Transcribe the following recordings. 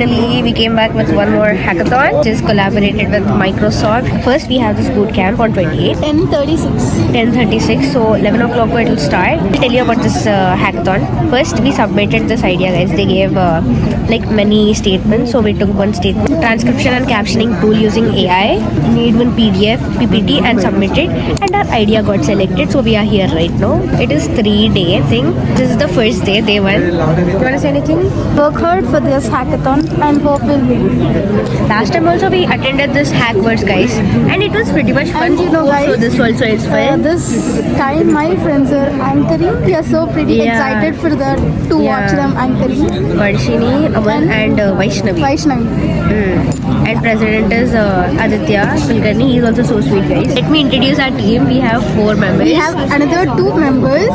finally we came back with one more hackathon, which is collaborated with Microsoft. First we have this boot camp on 28th. 10:36. So 11 o'clock it will start. I'll tell you about this hackathon. First we submitted this idea, guys. They gave like many statements. So we took one statement. Transcription and captioning tool using AI. Made one PDF, PPT and submitted. And our idea got selected. So we are here right now. It is 3-day thing. This is the first day, day 1. You want to say anything? Work hard for this hackathon and hope we'll win. Last time also we attended this Hackverse, guys, and it was pretty much fun. And you know, guys, so this also is fun. This time my friends are anchoring. We are so pretty excited for that to watch them anchoring. Varshini, Aman and Vaishnavi. And president is Aditya Kulkarni. He is also so sweet, guys. Let me introduce our team. We have 4 members. We have another 2 members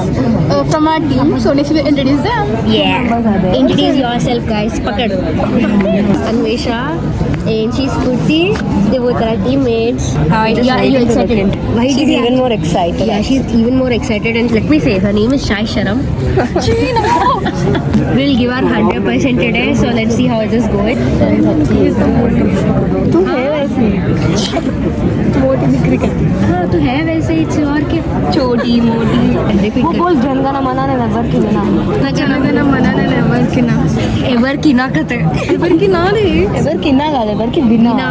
from our team. So next we'll introduce them. Yeah. Introduce yourself, guys. Pakad. Anvesha. And she's Kurti. They both are teammates. Are you excited? Why she's even more excited. Yeah, she's even more excited. And let me say, her name is Shai Sharam. We'll give her 100% today. So let's see how this goes. तू है वैसे मोटी बिक्री करती हाँ तू है वैसे ही और क्या छोटी मोटी वो बोल जनगणना मनाने एवर की ना जनगणना मनाने एवर की ना कते एवर की ना रे एवर की ना काదు एवर की बिना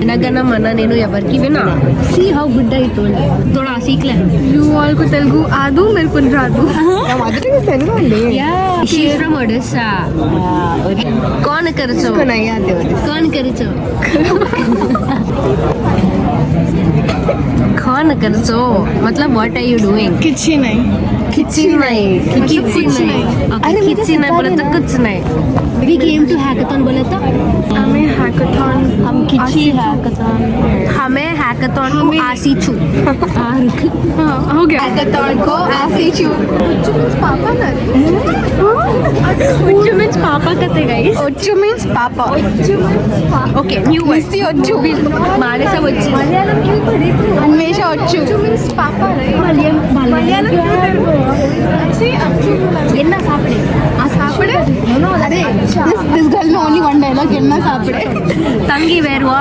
जनगणना मनाने एवर की बिना see how good I told थोड़ा सीख ले You all को तेलुगु आदू मेरे को रादू या शी इज फ्रॉम ओडिशा कौन करछो नहीं आते कौन करछो कौन करछो मतलब व्हाट आर यू डूइंग किसी नहीं बोला तो कुछ नहीं We came to hackathon बोला था हमें hackathon को आसीचू हो गया hackathon को आसीचू पापा ना Ochu means papa kate guys. Ochu means papa. Okay, new word. Misty Ochu. Manasa Ochu. Malayalam क्यों पढ़ी तू? Anvesha Ochu. Ochu means papa, right? Malayalam क्यों पढ़ी? ऐसे Ochu. Enna saapde. Saapde? No. अरे this girl know only one dialogue. Enna saapde. Tangi where wa?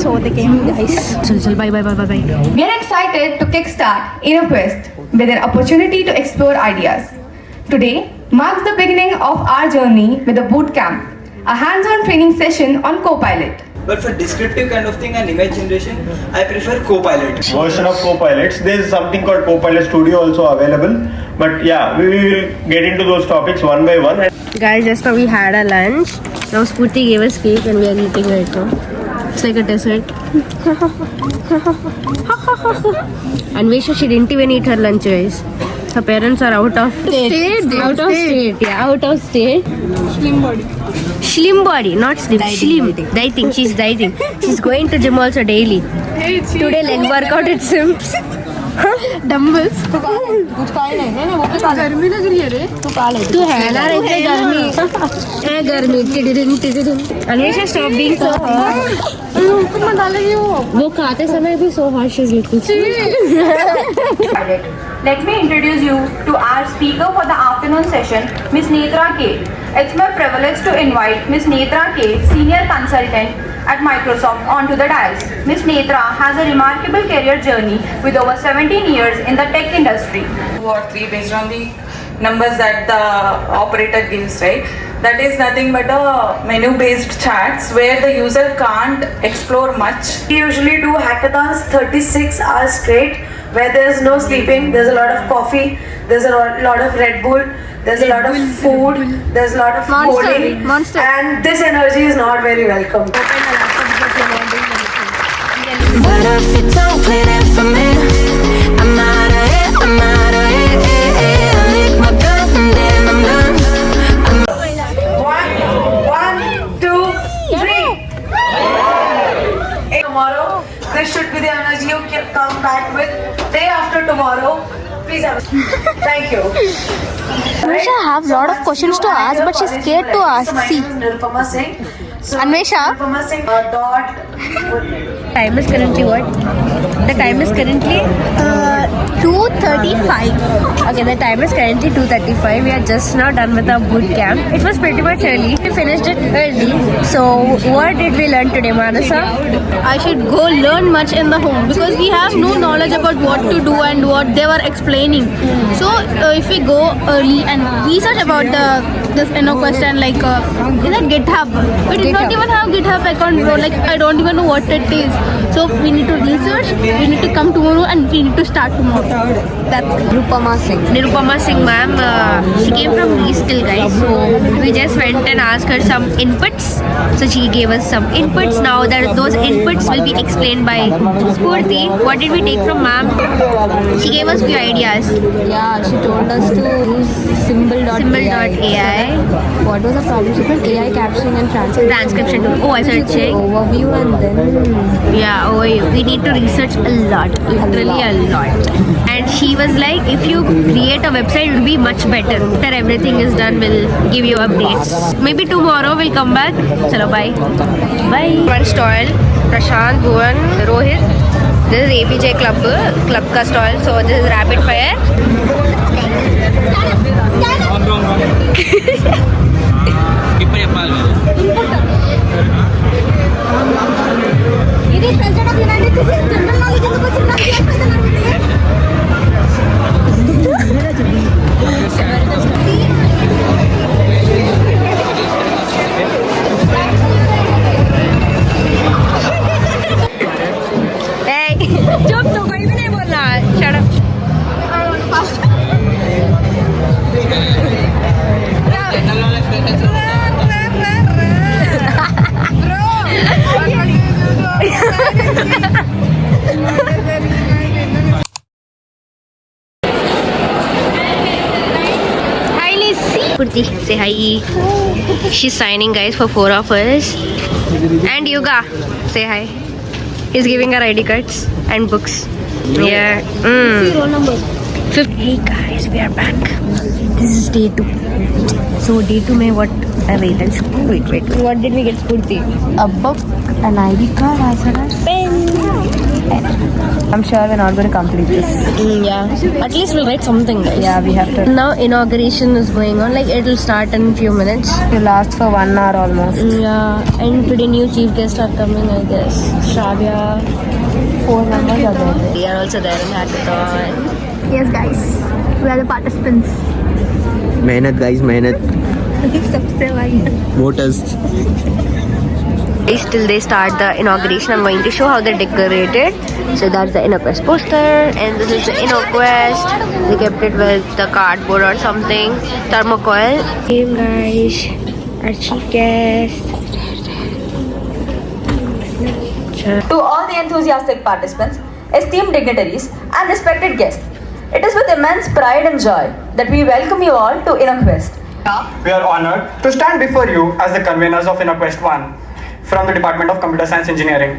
So they came, guys. Chal bye. We are excited to kickstart InnoQuest with an opportunity to explore ideas. Today marks the beginning of our journey with a boot camp, a hands-on training session on Copilot. But for descriptive kind of thing and image generation, I prefer Copilot. Version of Copilots. There is something called Copilot Studio also available. But yeah, we will get into those topics one by one. Guys, just now we had a lunch. Now Spurti gave us cake and we are eating right now. It's like a dessert. Anvesha, she didn't even eat her lunch, guys. Her parents are out of state. Yeah, out of state. Slim body, not slim. Slim. Dieting. She's dieting. She's going to gym also daily. Today leg workout at Sims. Dumbbells. कुछ खाए नहीं ना वो गर्मी लग रही है रे तू खा ले तू है ना रे गर्मी Anvesha, stop being so hot. मत डालेगी वो खाते समय भी so hot she's looking. Let me introduce you to our speaker for the afternoon session, Ms. Netra K. It's my privilege to invite Ms. Netra K, Senior Consultant at Microsoft, onto the dais. Ms. Netra has a remarkable career journey with over 17 years in the tech industry. 2 or 3 based on the numbers that the operator gives, right? That is nothing but a menu-based chats where the user can't explore much. We usually do hackathons 36 hours straight, where there's no sleeping, there's a lot of coffee, there's a lot of Red Bull, there's a lot of food, there's a lot of coding, and this energy is not very welcome. What if you don't clean it for me? I'm out of it, I lick my gun and then I'm done. One, two, three. Tomorrow, this should be the energy you can come back with. Day after tomorrow, please have. Thank you. Anvesha have lot of questions to ask, but she's scared to ask. My name is Nirupama Singh. Anvesha. Dot. Time is currently what? The time is currently 2:35. okay. The time is currently 2:35. We are just now done with our boot camp. It was pretty much early. We finished it early. So what did we learn today, Manasa? I should go learn much in the home because we have no knowledge about what to do and what they were explaining. So if we go early and research about this InnoQuest and like is that GitHub? We did not even have GitHub account, bro. Like I don't even know what it is. So we need to research. We need to come tomorrow and we need to start tomorrow. That's Nirupama Singh ma'am, she came from Eastil, guys. So we just went and asked her some inputs. So she gave us some inputs. Now that those inputs will be explained by Spurti. What did we take from ma'am? She gave us few ideas. Yeah, she told us to use Symbol.ai. What was the problem? She put AI captioning and Transcription tool. Oh, I searching. overview and then Yeah, we need to research a lot, literally a lot. And she was like, if you create a website, it will be much better. After everything is done, we'll give you updates. Maybe tomorrow we'll come back. Chalo, bye. Bye. One stall, Prashant, Bhuvan, Rohit. This is APJ Club ka stall. So this is rapid fire. ఇది president of United states general knowledge ఎందుకు వచ్చింది Hey, चुप तो कोई भी नहीं बोलना. Shut up. Purti, say hi. She's signing, guys, for 4 of us. And Yuga, say hi. He's giving her ID cards and books. Yeah. roll number. Hey guys, we are back. This is day 2. So day 2 mein what? Wait. What did we get, Spurti? a book, an ID card as well as pen. I'm sure we're not going to complete this. Yeah. At least we'll write something, guys. Yeah, we have to. Now inauguration is going on. Like it'll start in few minutes. To last for 1 hour almost. Yeah. And today new chief guests are coming, I guess. Shravya. 4 members are there. We are also there in hackathon. Yes guys, we are the participants. मेहनत guys मेहनत सबसे भाई voters Till they start the inauguration, I'm going to show how they're decorated. So that's the InnoQuest poster, and this is the InnoQuest. They kept it with the cardboard or something. Thermocol. Hey guys, our chief guest. To all the enthusiastic participants, esteemed dignitaries, and respected guests, it is with immense pride and joy that we welcome you all to InnoQuest. We are honored to stand before you as the conveners of InnoQuest 1 from the Department of Computer Science Engineering.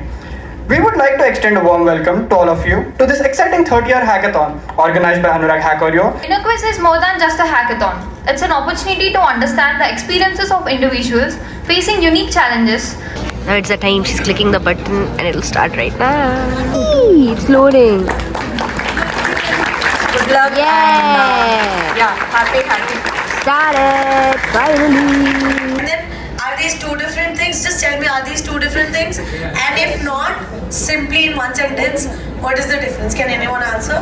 We would like to extend a warm welcome to all of you to this exciting third-year hackathon organized by Anurag Hackoryo. InnoQuest is more than just a hackathon. It's an opportunity to understand the experiences of individuals facing unique challenges. Now it's the time. She's clicking the button, and it'll start right now. It's loading. Good luck. Yeah. Happy. Started finally. Are these two different things? Just tell me, are these two different things? And if not, simply in one sentence, what is the difference? Can anyone answer?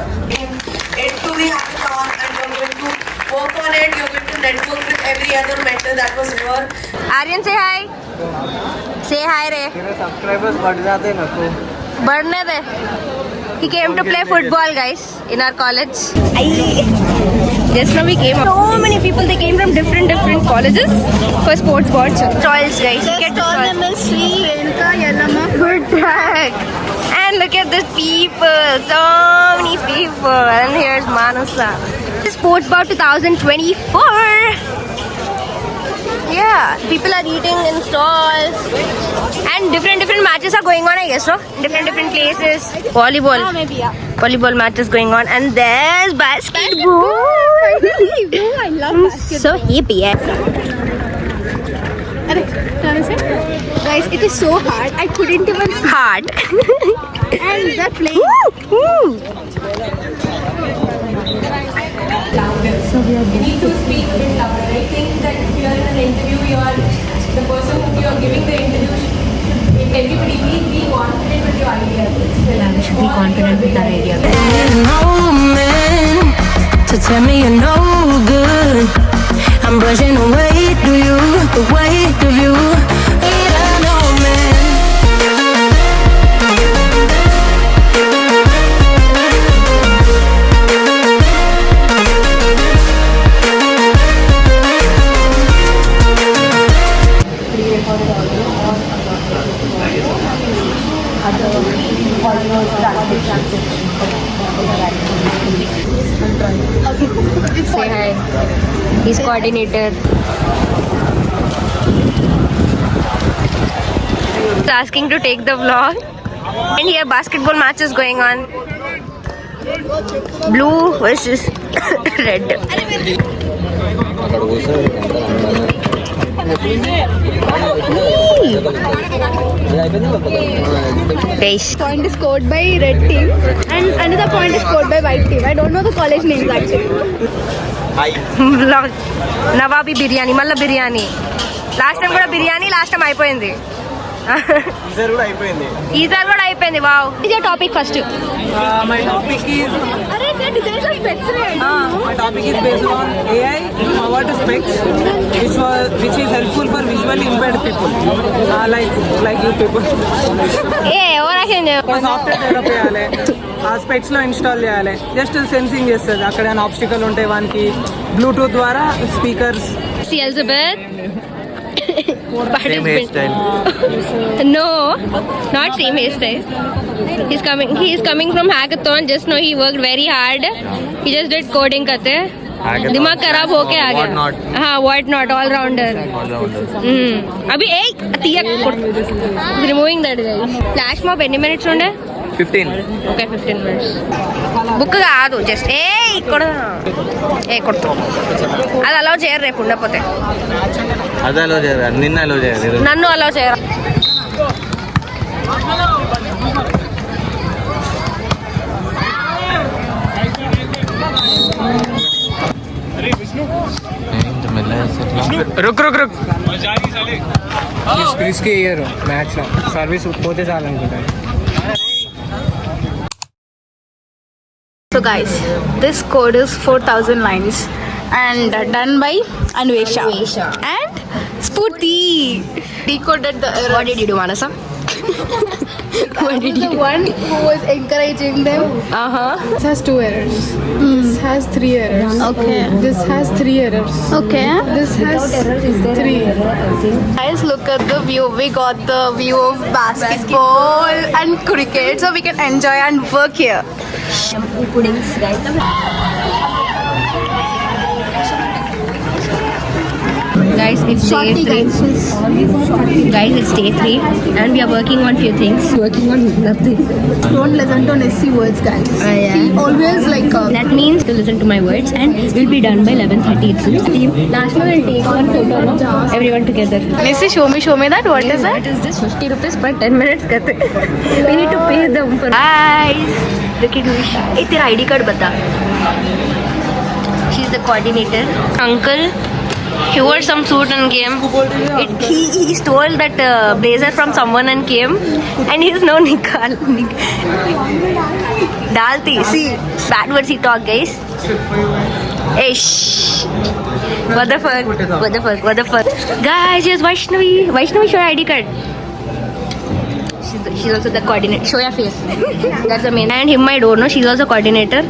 It to the hackathon, and you're going to work on it. You're going to network with every other mentor that was here. Aryan, say hi. Say hi, Ray. तेरे subscribers बढ़ जाते ना को बढ़ने दे. He came to play football, guys, in our college. Just now we came up. So many people, they came from different colleges for sports boards. Trials, guys. Get the name is Sri Renuka Yellama. Good track. And look at the people. So many people. And here's Manasa. Sports Bar 2024. Yeah, people are eating in stalls. And different matches are going on, I guess, no? Different places. Volleyball. Maybe, yeah. Volleyball matches going on. And there's basketball. I love basketball. So happy, yeah. Guys, it is so hard. I couldn't even see. Hard. And they're playing. You need to speak a bit louder. I think that if you are in an interview, the person who you are giving the interview should everybody be confident with your ideas. We should be confident with our ideas. No man to tell me you're no good. I'm brushing the weight of you, the weight of you. Need a no man. Say hi. He's coordinator. He's asking to take the vlog. And here basketball match is going on. Blue versus red. Guys. Point is scored by red team and another point is scored by white team. I don't know the college names actually. Vlog. Nawabi biryani, malla biryani. Last time kuda biryani, last time అయిపోయింది. ఈసారి కూడా అయిపోయింది. Wow. What is your topic first? My topic is my topic is based on AI powered specs, which is helpful for visually impaired people, like you people. A overaction software develop చేయాలి, ఆ specs లో install చేయాలి. Just sensing చేస్తుంది. అక్కడ ఏమైనా obstacle ఉంటే వానికి Bluetooth ద్వారా speakers. Elizabeth. Same hairstyle. No, not same hairstyle. He is coming from hackathon. Just now he worked very hard. He just did coding करते. दिमाग खराब होके आ गया. हाँ, what not, all rounder. अभी एक तियक removing that guy. Flash mob any minutes ఉండే? 15. Okay, 15 minutes. Book కాదు జస్ట్ ఇక్కడ కొడుతు అది అలౌ చేయరు రేపు ఉండకపోతే. అది అలో చేయరు, నిన్న అలో చేయరు, నన్ను అలౌ చేయరు. రుక్ రిస్క్ ఇయ్యరు మ్యాచ్ లో. సర్వీస్ పోతే చాలనుకుంటాను. So guys, this code is 4,000 lines and done by Anvesha and Spurti. Decoded the errors. What did you do, Manasa? What did you The one who was encouraging them. This has 2 errors. This has 3 errors. Okay. This has 3 errors. Okay. This has 3. Guys, look at the view. We got the view of basketball and cricket, so we can enjoy and work here. Shampoo puddings, guys. Guys, it's day 3. Guys, it's day 3 and we are working on few things. Working on nothing. Don't listen to Nessie words, guys. Yeah. He always like That means to listen to my words and we'll be done by 11:30 itself. Last one we'll take one photo, no? Everyone together. Nessie, show me that. What is that? What is this? 50 rupees per 10 minutes karte. We need to pay them for. Guys, look at Visha. Hey, tera ID card bata. She's the coordinator. Uncle. He wore some suit and came. He stole that blazer from someone and came. And he's now Dalti. See, bad words he talk, guys. Hey, shh. What the fuck? Guys, here's Vaishnavi. Vaishnavi, show your ID card. She's also the coordinator. Show your face. That's the main. And him, I don't know. She's also coordinator.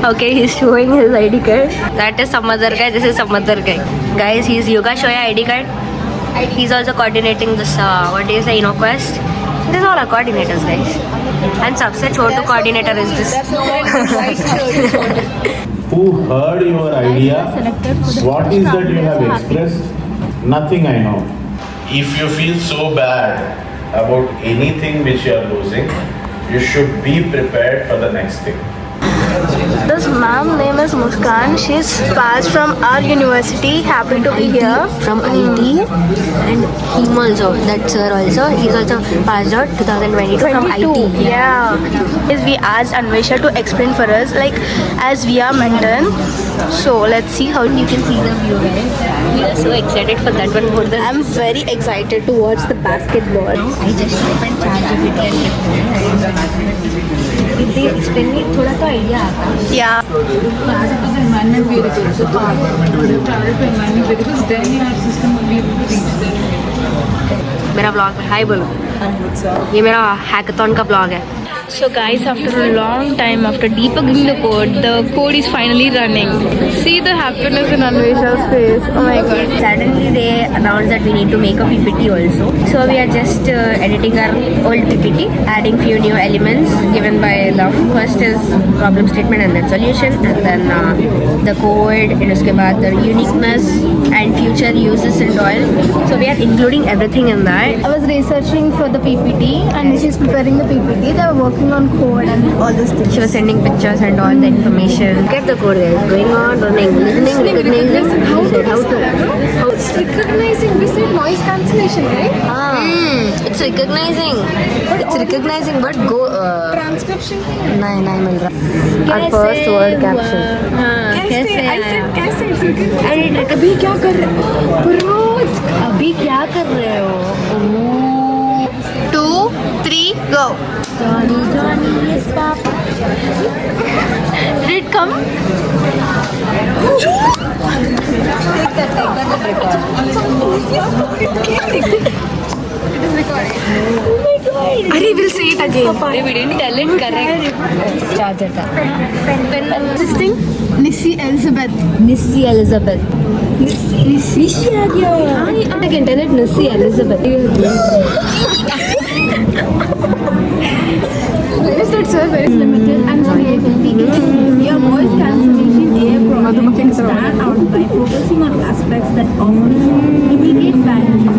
Okay, he's showing his ID card. That is some other guy. This is some other guy. Guys, he's Yoga. Show your ID card. He's also coordinating this. What do you say? InnoQuest. These all are coordinators, guys. And सबसे छोटू coordinator is this. Who heard your idea? What is that you have expressed? Nothing, I know. If you feel so bad about anything which you are losing, you should be prepared for the next thing. This ma'am name is Muskan. She's passed from our university. Happy to be here. From IT, and him also, that sir also, he's also passed out 2022 from IT. Yeah. Yes, we asked Anvesha to explain for us, like, as we are mentored. So let's see how You can see the view, guys. We are so excited for that one. For the I'm very excited to watch the basketball. I just opened ChatGPT and if they explain me, थोड़ा तो idea आता. Yeah. मेरा vlog है. Hi बोलो. ये मेरा hackathon का vlog है. So guys, after a long time, after debugging the code is finally running. See the happiness in Anvesha's face. Oh my god. Suddenly they announced that we need to make a PPT also. So we are just editing our old PPT, adding few new elements given by them. First is problem statement and then solution, and then the code, and uske baad the uniqueness and future uses and all. So we are including everything in that. I was researching for the PPT and she's preparing the PPT. They were working on code and all these things. She was sending pictures and all the information. Get the code, guys. Going on, running, listening, recognizing. How it's recognizing. We said noise cancellation, right? It's recognizing. It's recognizing, but go. Transcription. नहीं मिल रहा. Our first word caption. कैसे? I said कैसे? अरे अभी क्या कर रहे हो? अभी क्या कर रहे हो? 2, 3, go. Johnny, yes, Papa. Did it come? अरे we'll say it again. We didn't tell it correct. Charger था. This thing, Nissy Elizabeth. Nissy Elizabeth. Nissy आ गया. I can tell it Nissy Elizabeth. Is that sir very limited and creativity? Your voice cancellation AI program can stand out by focusing on aspects that offer immediate value.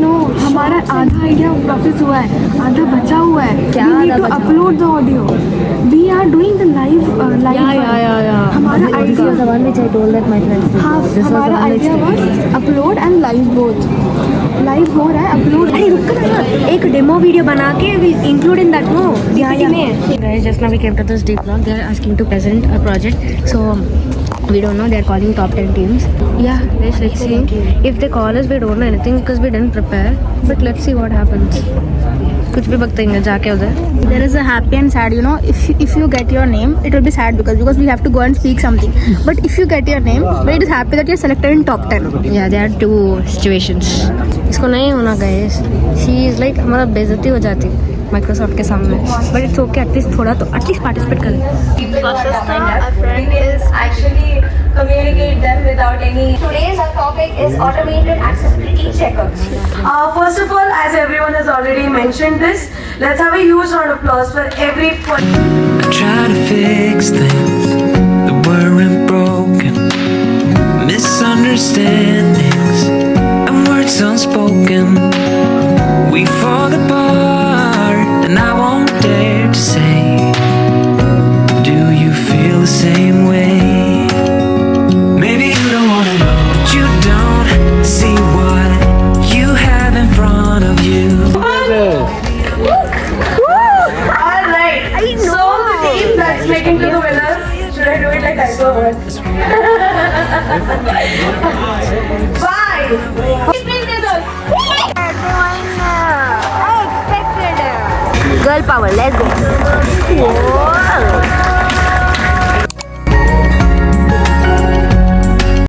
No, हमारा आधा idea process हुआ है, आधा बचा हुआ है. We need to upload the audio. We are doing the live. Yeah. हमारा This idea. was the one which I told that my friends. हाँ, This was the हमारा one which idea they- was upload and live both. Live हो रहा है, upload. अरे रुक ना, एक डेमो वीडियो बना के we'll include in that PPT में. Guys, just now we came to this deep vlog. They are asking to present a project. So we don't know. They are calling top 10 teams. Yeah, let's see. If they call us, we don't know anything because we didn't prepare. But let's see what happens. कुछ भी बकतेंगे जाके उधर. There is a happy and sad, you know. If you get your name, it will be sad because we have to go and speak something. But if you get your name, but it is happy that you're selected in top 10. Yeah, there are two situations. इसको नहीं होना guys. She is like हमारा बेइज्जती हो जाती Microsoft के सामने. But it's okay. At least participate करें. Our friend is actually communicate them without any. Today's topic is automated accessibility checkups. First of all, as everyone has already mentioned this, let's have a huge round of applause for every I try to fix things that weren't broken, misunderstandings and words unspoken. We fall apart and I won't dare to say, do you feel the same way? Maybe you don't wanna know, but you don't see what you have in front of you. Alright, so the team that's making to the winners, should I do it like I go? 5. Girl power, let's go. Whoa.